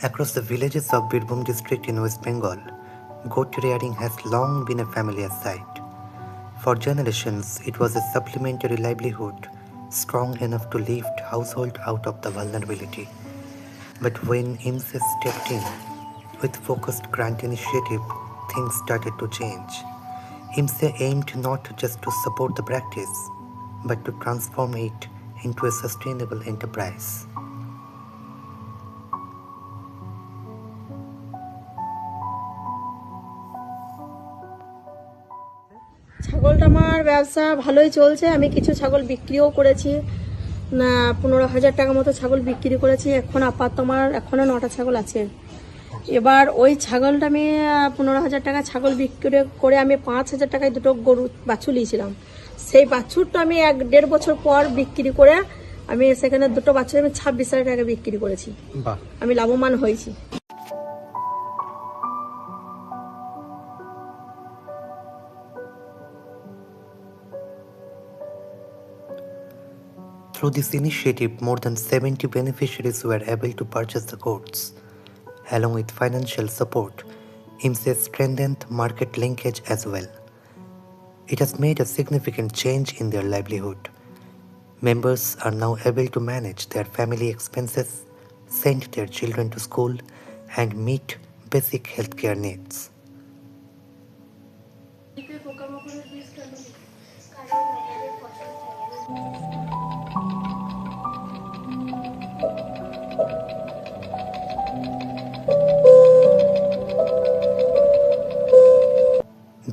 Across the villages of Birbhum district in West Bengal, goat rearing has long been a familiar sight. For generations, it was a supplementary livelihood strong enough to lift households out of the vulnerability. But when IMSS stepped in with focused grant initiative, things started to change. IMSE aimed not just to support the practice, but to transform it into a sustainable enterprise. ছাগলটা আমার ব্যবসা ভালোই চলছে। আমি কিছু ছাগল বিক্রিও করেছি, 15,000 টাকা মতো ছাগল বিক্রি করেছি। এখন আপাতত আমার এখনো 9টা ছাগল আছে। এবার ওই ছাগলটা আমি 15,000 টাকা ছাগল বিক্রি করে আমি 5,000 টাকায় দুটো গরু বাছুর নিয়েছিলাম। সেই বাছুরটা আমি 1-1.5 বছর পর বিক্রি করে আমি সেখানে দুটো বাছুর আমি 26,000 টাকা বিক্রি করেছি। আমি লাভবান হয়েছি। Through this initiative, more than 70 beneficiaries were able to purchase the goats. Along with financial support, IMSE strengthened market linkage as well. It has made a significant change in their livelihood. Members are now able to manage their family expenses, send their children to school, and meet basic healthcare needs.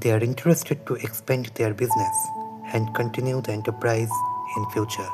They are interested to expand their business and continue the enterprise in future.